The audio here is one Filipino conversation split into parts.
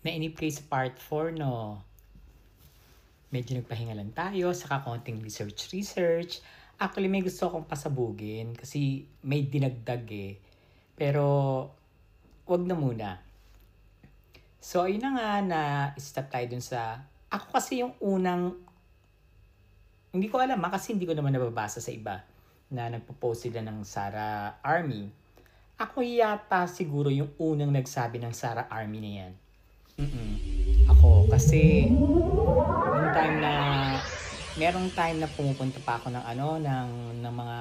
Nainip kayo sa part 4, no? Medyo nagpahinga lang tayo, saka konting research. Actually, may gusto akong pasabugin kasi may dinagdag eh. Pero, wag na muna. So, ayun na nga na stop tayo dun sa... Ako kasi yung unang... Hindi ko alam kasi hindi ko naman nababasa sa iba na nagpo-post sila ng Sara Army. Ako yata siguro yung unang nagsabi ng Sara Army na yan. Ako kasi yung time na merong time na pumupunta pa ako ng ng mga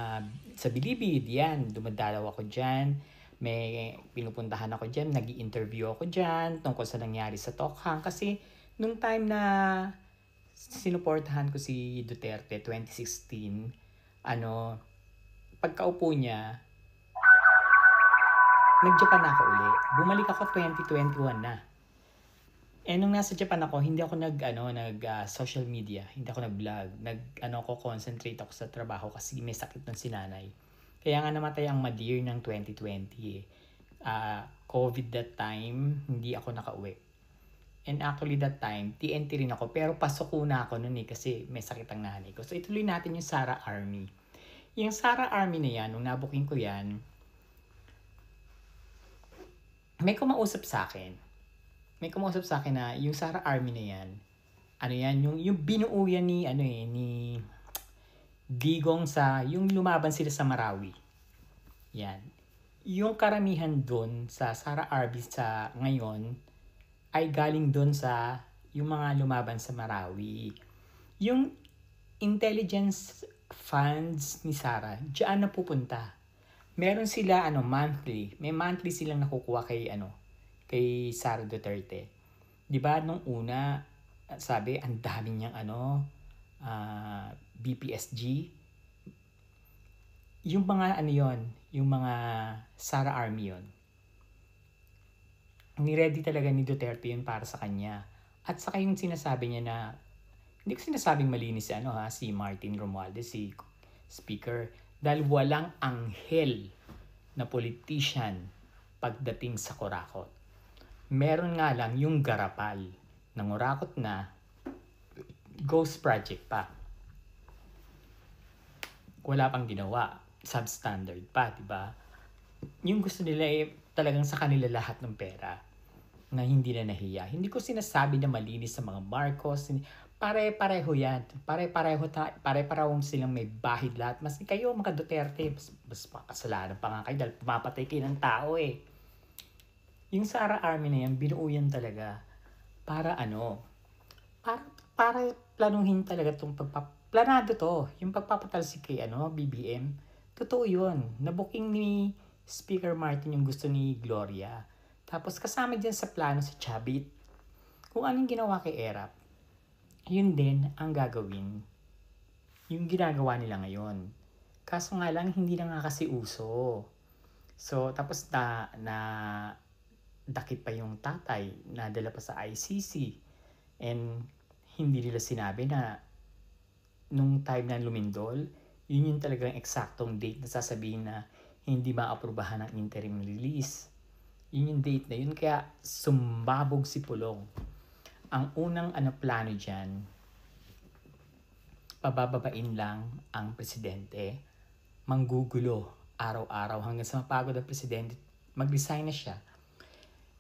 sa Bilibid, yan, dumadalaw ako diyan. May pinupuntahan ako diyan, nag-i-interview ako diyan tungkol sa nangyari sa Tokhang kasi nung time na sinuportahan ko si Duterte 2016, pagkaupo niya, nag-Japan ako uli. Bumalik ako 2021 na. Nung nasa Japan ako, hindi ako social media, hindi ako nag-vlog. Concentrate ako sa trabaho kasi may sakit ng sinanay. Kaya nga namatay ang Madir ng 2020 eh. COVID that time, hindi ako nakauwi. And actually that time, TNT rin ako, pero pasok na ako noon eh kasi may sakit ang nanay ko. So ituloy natin yung Sara Army. Yung Sara Army na yan, nung nabuking ko yan, may kumausap sa akin na yung Sara Army na yan, yung binuo yan ni Digong sa, yung lumaban sila sa Marawi. Yan. Yung karamihan doon sa Sara Army sa ngayon, ay galing doon sa yung mga lumaban sa Marawi. Yung intelligence funds ni Sara, diyan na pupunta. Meron sila monthly. May monthly silang nakukuha kay Sara Duterte. 'Di ba nung una, sabi ang dami niyang BPSG. Yung mga yung mga Sara Army yon. Ni-ready talaga ni Duterte yun para sa kanya. At saka yung sinasabi niya na, hindi ko sinasabing malinis si Martin Romualdez, si Speaker, dahil walang anghel na politician pagdating sa Corakot. Meron nga lang yung garapal ng Corakot na ghost project pa. Wala pang ginawa, substandard pa, diba? Yung gusto nila talagang sa kanila lahat ng pera na hindi na nahiya. Hindi ko sinasabi na malinis sa mga Marcos. Pare-pareho yan. Pare-pareho silang may bahid lahat. Mas kayo mga Duterte, mas makasalanan pa nga kayo dahil pumapatay kayo ng tao eh. Yung Sara Army na yan, binuo yan talaga para para planuhin talaga itong planado to. Yung pagpapatalsik kay BBM. Totoo yun. Nabuking ni Speaker Martin yung gusto ni Gloria. Tapos kasama dyan sa plano si Chavit. Kung anong ginawa kay Erap, yun din ang gagawin. Yung ginagawa nila ngayon. Kaso nga lang, hindi na nga kasi uso. So, tapos na dakit pa yung tatay, nadala pa sa ICC. And hindi nila sinabi na nung time na lumindol, yun yung talagang eksaktong date na sasabihin na hindi maaprubahan ng interim release. Yun yung date na yun. Kaya sumbabog si Pulong. Ang unang plano dyan, pabababain lang ang presidente, manggugulo araw-araw hanggang sa mapagod ang presidente, mag-resign na siya.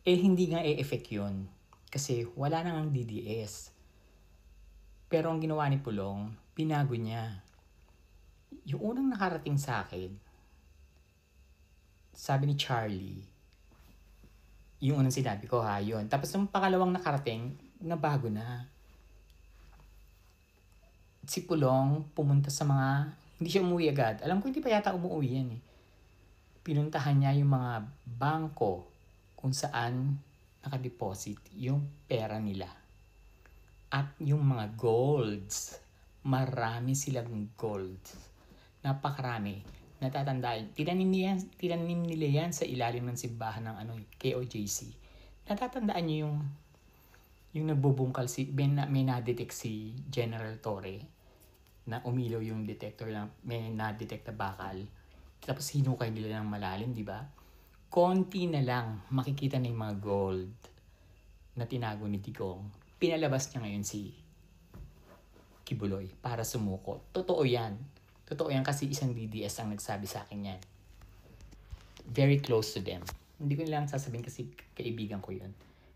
Hindi nga effect yun. Kasi wala nang DDS. Pero ang ginawa ni Pulong, pinago niya. Yung unang nakarating sa akin, sabi ni Charlie, yung unang sinabi ko yun. Tapos yung pangalawang nakarating, nabago na. Si Pulong pumunta sa mga, hindi siya umuwi agad. Alam ko hindi pa yata umuwi yan eh. Pinuntahan niya yung mga bangko kung saan nakadeposit yung pera nila. At yung mga golds, marami silang gold. Napakarami. Natatandaan, tinanim nila yan sa ilalim ng simbahan ng KOJC. Natatandaan niyo yung nagbubungkal may na-detect si General Torre na umilaw yung detector na may na-detect na bakal. Tapos hinukay nila ng malalim, di ba? Konti na lang makikita na yung mga gold. na tinago ni Digong, pinalabas niya ngayon si Kibuloy para sumuko. Totoo yan. Totoo yan kasi isang DDS ang nagsabi sa akin yan. Very close to them. Hindi ko nilang sasabihin kasi kaibigan ko yun.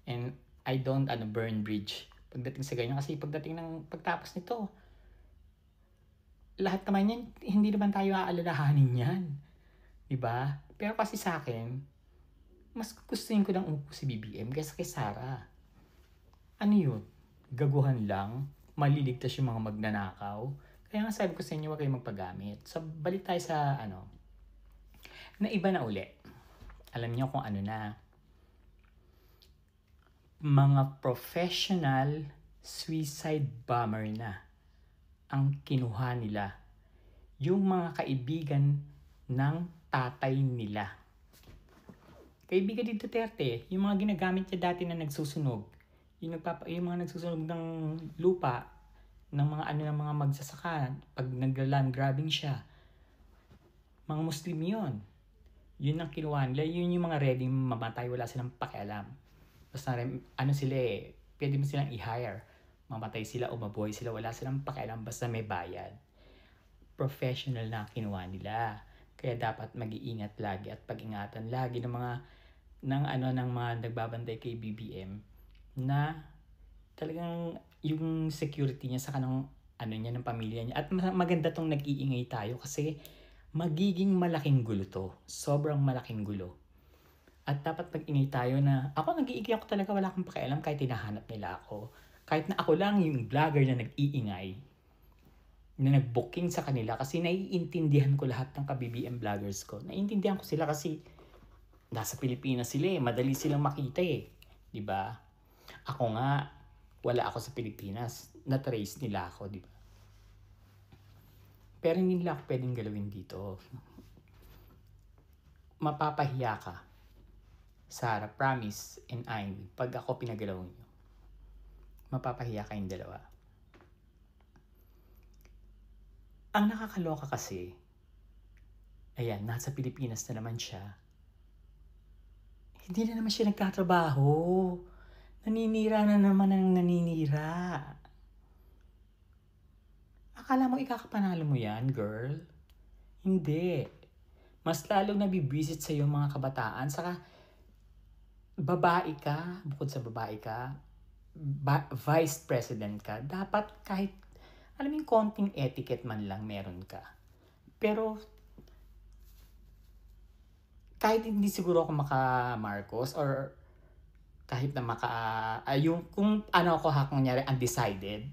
And I don't burn bridge pagdating sa ganyan. Kasi pagtapos nito, lahat naman yan, hindi naman tayo aalalahanin yan. Diba? Pero kasi sa akin, mas gustuin ko ng umupo si BBM kaysa kay Sara. Ano yun? Gaguhan lang? Maliligtas yung mga magnanakaw? Kaya nga sabi ko sa inyo, huwag kayong magpagamit. So, balik tayo sa na iba na uli. Alam niyo kung ano na. Mga professional suicide bomber na ang kinuha nila. Yung mga kaibigan ng tatay nila. Kaibigan ni Duterte, yung mga ginagamit niya dati na nagsusunog. Yung mga nagsusunog ng lupa ng mga magsasaka pag nagla-land grabbing siya. Mga Muslim yun. Yun ang kinuha nila. Yun yung mga ready mamatay, wala silang pakialam. Basta sila pwede mo silang i-hire. Mamatay sila o mabuhay sila, wala silang pakialam basta may bayad. Professional na kinuha nila. Kaya dapat mag-iingat lagi at pag-ingatan lagi ng mga nagbabantay kay BBM na talagang yung security niya sa kanang niya ng pamilya niya. At maganda tong nag-iingay tayo kasi magiging malaking gulo to. Sobrang malaking gulo. At dapat mag-ingay tayo na ako nag-iingay ako talaga, wala akong pakialam kahit hinahanap nila ako. Kahit na ako lang yung vlogger na nag-iingay, na nag-booking sa kanila kasi naiintindihan ko lahat ng ka-BBM vloggers ko. Naiintindihan ko sila kasi nasa Pilipinas sila madali silang makita Diba? Ako nga, wala ako sa Pilipinas. Na-trace nila ako, diba? Pero hindi nila ako pwedeng galawin dito. Mapapahiya ka. Sarah, promise, and I'm, pag ako pinagalaw nyo, mapapahiya kayong dalawa. Ang nakakaloka kasi, ayan, nasa Pilipinas na naman siya. Hindi na naman siya nagtatrabaho. Naninira na naman ang naninira. Akala mo ikakapanalo mo yan, girl? Hindi. Mas lalong nabibisit sa iyo mga kabataan. Saka, babae ka, bukod sa babae ka, vice president ka, dapat kahit, alam mo yung konting etiquette man lang meron ka. Pero, kahit hindi siguro ako maka-Marcos or kahit na kung ako kunyari undecided,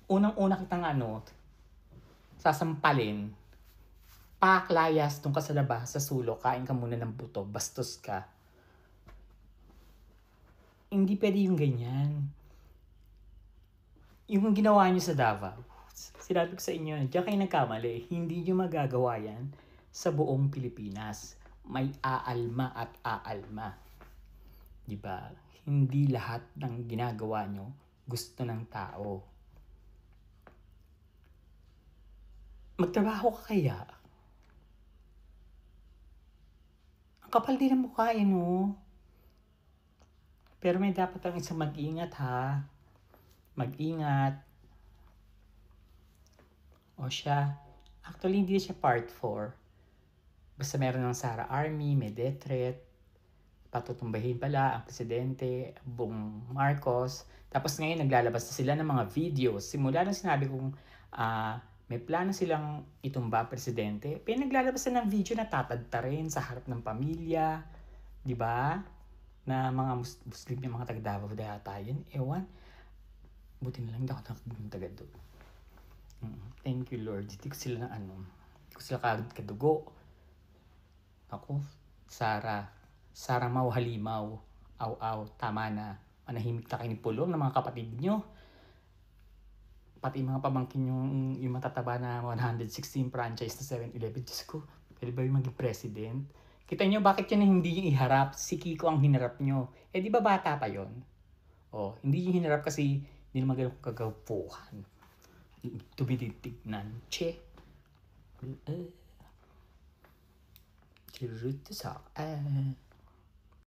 unang-una kitang sasampalin, paklayas doon ka sa labas, sa sulok, kain ka muna ng buto, bastos ka. Hindi pwede yung ganyan. Yung ginawa nyo sa Davao, sinabi ko sa inyo, diyan kayo nagkamali, hindi nyo magagawa yan sa buong Pilipinas. May aalma at aalma. Diba? Hindi lahat ng ginagawa nyo gusto ng tao. Magtrabaho ka kaya? Ang kapal din ang mukha no? Pero may dapat ang isang mag-ingat ha. Mag-ingat. O siya, actually hindi siya part 4. Basta meron ng Sara Army, may death threat, patutumbahin pala ang presidente, buong Marcos. Tapos ngayon naglalabas na sila ng mga videos. Simula nang sinabi kong may plano silang itumba presidente, pinaglalabas na ng video na tatadta rin sa harap ng pamilya. Diba? Na mga Muslim yung mga taga-Davao data yun. Ewan. Buti na lang hindi ako taga doon. Thank you Lord. Hindi ko sila hindi ko sila kadugo. Ako, Sara Mau Halimaw, aw, tama na. Manahimik na kayo ni Pulong ng mga kapatid nyo. Pati mga pamangkin yung matataba na 116 franchise na 7-Eleven. Diyos ko, pwede ba yung maging president? Kita nyo, bakit yun hindi yung iharap? Si Kiko ang hinarap nyo. Di ba bata pa yon? Hindi yung hinarap kasi hindi naman ganun kagapuhan. Tumitignan. Che. Chiruto sa